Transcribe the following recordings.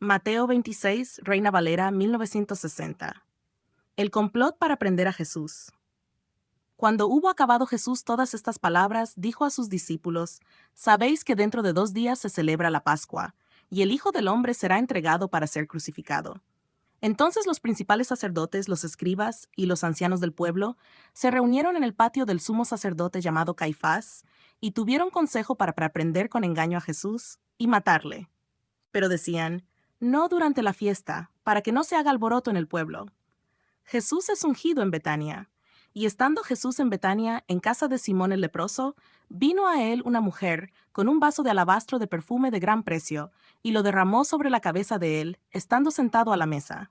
Mateo 26, Reina Valera 1960. El complot para prender a Jesús. Cuando hubo acabado Jesús todas estas palabras, dijo a sus discípulos: Sabéis que dentro de 2 días se celebra la Pascua, y el Hijo del Hombre será entregado para ser crucificado. Entonces los principales sacerdotes, los escribas y los ancianos del pueblo se reunieron en el patio del sumo sacerdote llamado Caifás, y tuvieron consejo para prender con engaño a Jesús y matarle. Pero decían: no durante la fiesta, para que no se haga alboroto en el pueblo. Jesús es ungido en Betania. Y estando Jesús en Betania, en casa de Simón el leproso, vino a él una mujer con un vaso de alabastro de perfume de gran precio, y lo derramó sobre la cabeza de él, estando sentado a la mesa.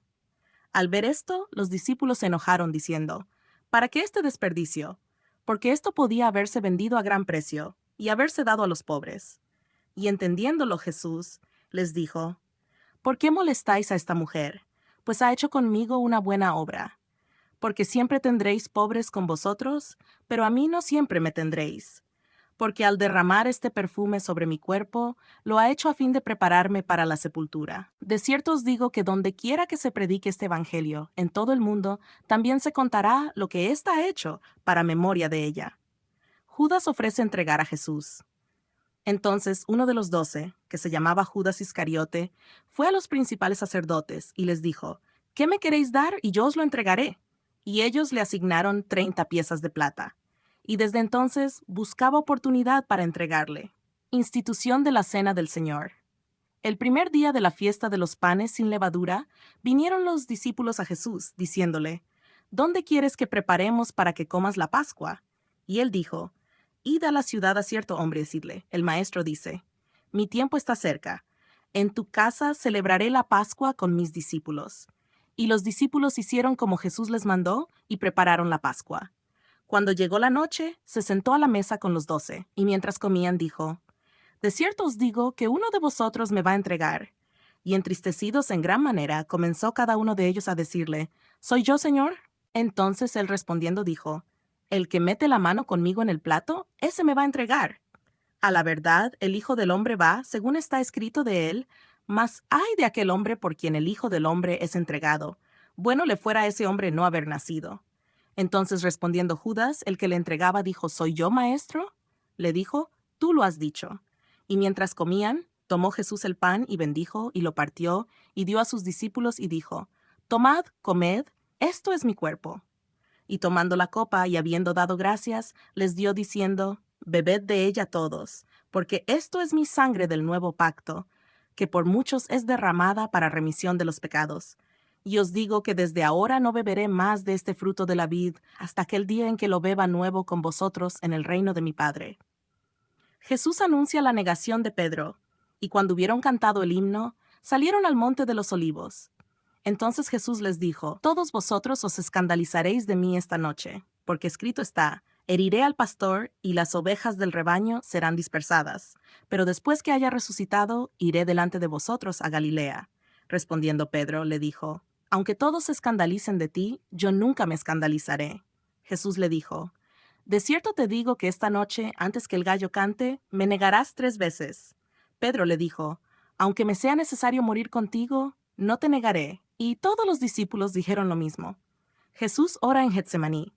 Al ver esto, los discípulos se enojaron, diciendo: ¿para qué este desperdicio? Porque esto podía haberse vendido a gran precio, y haberse dado a los pobres. Y entendiéndolo Jesús, les dijo: ¿por qué molestáis a esta mujer? Pues ha hecho conmigo una buena obra. Porque siempre tendréis pobres con vosotros, pero a mí no siempre me tendréis. Porque al derramar este perfume sobre mi cuerpo, lo ha hecho a fin de prepararme para la sepultura. De cierto os digo que donde quiera que se predique este evangelio, en todo el mundo, también se contará lo que ésta ha hecho, para memoria de ella. Judas ofrece entregar a Jesús. Entonces uno de los 12, que se llamaba Judas Iscariote, fue a los principales sacerdotes y les dijo: ¿qué me queréis dar y yo os lo entregaré? Y ellos le asignaron 30 piezas de plata. Y desde entonces buscaba oportunidad para entregarle. Institución de la Cena del Señor. El primer día de la fiesta de los panes sin levadura, vinieron los discípulos a Jesús, diciéndole: ¿dónde quieres que preparemos para que comas la Pascua? Y él dijo: id a la ciudad a cierto hombre y decidle: el maestro dice, mi tiempo está cerca. En tu casa celebraré la Pascua con mis discípulos. Y los discípulos hicieron como Jesús les mandó y prepararon la Pascua. Cuando llegó la noche, se sentó a la mesa con los 12, y mientras comían dijo: de cierto os digo que uno de vosotros me va a entregar. Y entristecidos en gran manera, comenzó cada uno de ellos a decirle: ¿soy yo, Señor? Entonces él respondiendo dijo: el que mete la mano conmigo en el plato, ese me va a entregar. A la verdad, el Hijo del Hombre va, según está escrito de él, mas ay de aquel hombre por quien el Hijo del Hombre es entregado. Bueno le fuera a ese hombre no haber nacido. Entonces respondiendo Judas, el que le entregaba, dijo: ¿soy yo, maestro? Le dijo: tú lo has dicho. Y mientras comían, tomó Jesús el pan y bendijo, y lo partió, y dio a sus discípulos, y dijo: tomad, comed, esto es mi cuerpo. Y tomando la copa, y habiendo dado gracias, les dio diciendo: bebed de ella todos, porque esto es mi sangre del nuevo pacto, que por muchos es derramada para remisión de los pecados. Y os digo que desde ahora no beberé más de este fruto de la vid, hasta aquel día en que lo beba nuevo con vosotros en el reino de mi Padre. Jesús anuncia la negación de Pedro, y cuando hubieron cantado el himno, salieron al monte de los olivos. Entonces Jesús les dijo: todos vosotros os escandalizaréis de mí esta noche, porque escrito está: heriré al pastor, y las ovejas del rebaño serán dispersadas. Pero después que haya resucitado, iré delante de vosotros a Galilea. Respondiendo Pedro, le dijo: aunque todos se escandalicen de ti, yo nunca me escandalizaré. Jesús le dijo: de cierto te digo que esta noche, antes que el gallo cante, me negarás 3 veces. Pedro le dijo: aunque me sea necesario morir contigo, no te negaré. Y todos los discípulos dijeron lo mismo. Jesús ora en Getsemaní.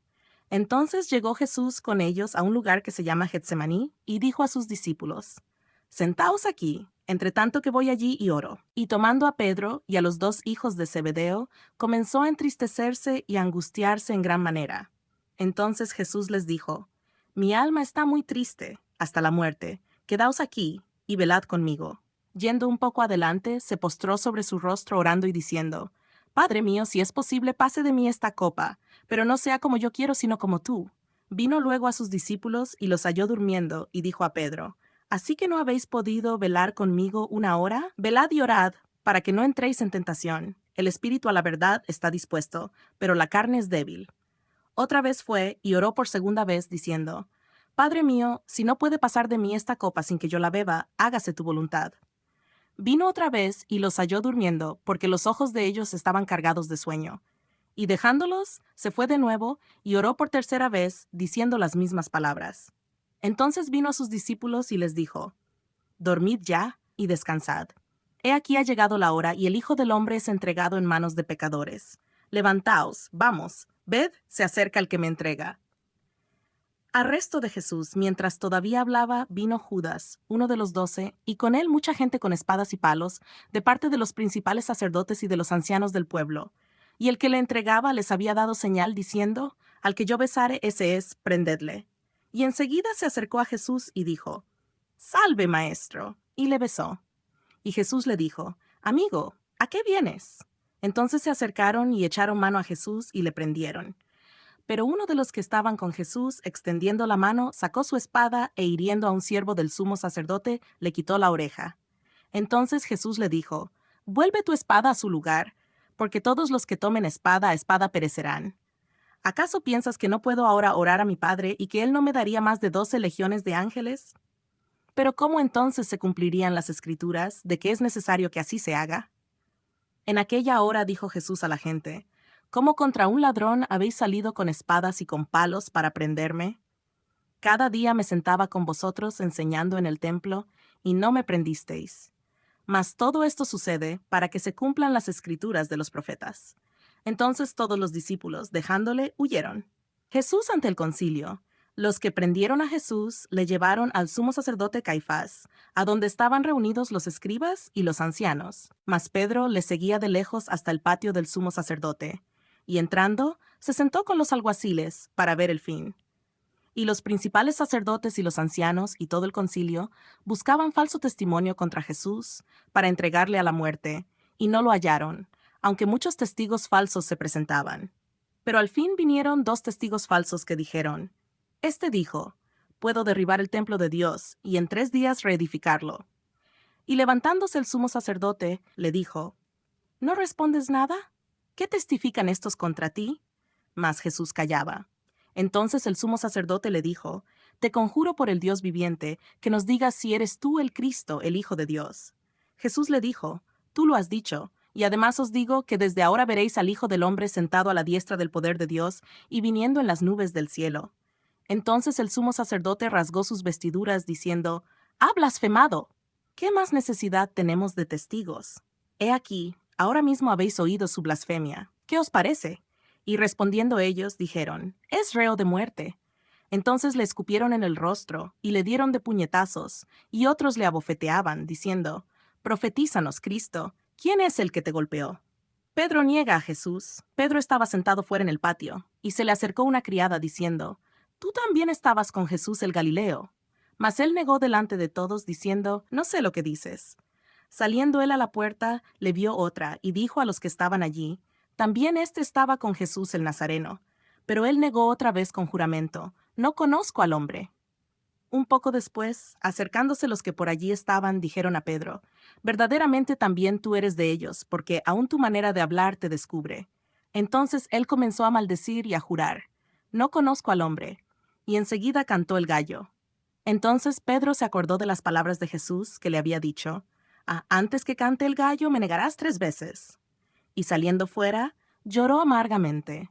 Entonces llegó Jesús con ellos a un lugar que se llama Getsemaní, y dijo a sus discípulos: sentaos aquí, entre tanto que voy allí y oro. Y tomando a Pedro y a los 2 hijos de Zebedeo, comenzó a entristecerse y a angustiarse en gran manera. Entonces Jesús les dijo: mi alma está muy triste, hasta la muerte. Quedaos aquí, y velad conmigo. Yendo un poco adelante, se postró sobre su rostro orando y diciendo: Padre mío, si es posible, pase de mí esta copa, pero no sea como yo quiero, sino como tú. Vino luego a sus discípulos y los halló durmiendo, y dijo a Pedro: ¿así que no habéis podido velar conmigo 1 hora? Velad y orad, para que no entréis en tentación. El espíritu a la verdad está dispuesto, pero la carne es débil. Otra vez fue y oró por segunda vez, diciendo: Padre mío, si no puede pasar de mí esta copa sin que yo la beba, hágase tu voluntad. Vino otra vez y los halló durmiendo, porque los ojos de ellos estaban cargados de sueño. Y dejándolos, se fue de nuevo y oró por tercera vez, diciendo las mismas palabras. Entonces vino a sus discípulos y les dijo: dormid ya y descansad. He aquí ha llegado la hora y el Hijo del Hombre es entregado en manos de pecadores. Levantaos, vamos, ved, se acerca el que me entrega. Arresto de Jesús. Mientras todavía hablaba, vino Judas, uno de los 12, y con él mucha gente con espadas y palos, de parte de los principales sacerdotes y de los ancianos del pueblo. Y el que le entregaba les había dado señal, diciendo, al que yo besare, ese es, prendedle. Y enseguida se acercó a Jesús y dijo, Salve, maestro, y le besó. Y Jesús le dijo, Amigo, ¿a qué vienes? Entonces se acercaron y echaron mano a Jesús y le prendieron. Pero uno de los que estaban con Jesús, extendiendo la mano, sacó su espada e hiriendo a un siervo del sumo sacerdote, le quitó la oreja. Entonces Jesús le dijo, Vuelve tu espada a su lugar, porque todos los que tomen espada a espada perecerán. ¿Acaso piensas que no puedo ahora orar a mi Padre y que Él no me daría más de 12 legiones de ángeles? Pero ¿cómo entonces se cumplirían las Escrituras de que es necesario que así se haga? En aquella hora dijo Jesús a la gente, ¿Cómo contra un ladrón habéis salido con espadas y con palos para prenderme? Cada día me sentaba con vosotros enseñando en el templo, y no me prendisteis. Mas todo esto sucede para que se cumplan las escrituras de los profetas. Entonces todos los discípulos, dejándole, huyeron. Jesús ante el concilio. Los que prendieron a Jesús le llevaron al sumo sacerdote Caifás, a donde estaban reunidos los escribas y los ancianos. Mas Pedro le seguía de lejos hasta el patio del sumo sacerdote, y entrando, se sentó con los alguaciles para ver el fin. Y los principales sacerdotes y los ancianos y todo el concilio buscaban falso testimonio contra Jesús para entregarle a la muerte, y no lo hallaron, aunque muchos testigos falsos se presentaban. Pero al fin vinieron 2 testigos falsos que dijeron, Este dijo, puedo derribar el templo de Dios y en 3 días reedificarlo. Y levantándose el sumo sacerdote, le dijo, ¿No respondes nada? ¿Qué testifican estos contra ti? Mas Jesús callaba. Entonces el sumo sacerdote le dijo, Te conjuro por el Dios viviente, que nos digas si eres tú el Cristo, el Hijo de Dios. Jesús le dijo, Tú lo has dicho, y además os digo que desde ahora veréis al Hijo del Hombre sentado a la diestra del poder de Dios y viniendo en las nubes del cielo. Entonces el sumo sacerdote rasgó sus vestiduras, diciendo, ¡Ha blasfemado! ¿Qué más necesidad tenemos de testigos? He aquí, ahora mismo habéis oído su blasfemia. ¿Qué os parece? Y respondiendo ellos, dijeron, Es reo de muerte. Entonces le escupieron en el rostro, y le dieron de puñetazos, y otros le abofeteaban, diciendo, Profetízanos, Cristo, ¿quién es el que te golpeó? Pedro niega a Jesús. Pedro estaba sentado fuera en el patio, y se le acercó una criada, diciendo, Tú también estabas con Jesús el Galileo. Mas él negó delante de todos, diciendo, No sé lo que dices. Saliendo él a la puerta, le vio otra, y dijo a los que estaban allí, También éste estaba con Jesús el Nazareno. Pero él negó otra vez con juramento, No conozco al hombre. Un poco después, acercándose los que por allí estaban, dijeron a Pedro, Verdaderamente también tú eres de ellos, porque aún tu manera de hablar te descubre. Entonces él comenzó a maldecir y a jurar, No conozco al hombre. Y enseguida cantó el gallo. Entonces Pedro se acordó de las palabras de Jesús que le había dicho, Antes que cante el gallo me negarás 3 veces. Y saliendo fuera, lloró amargamente.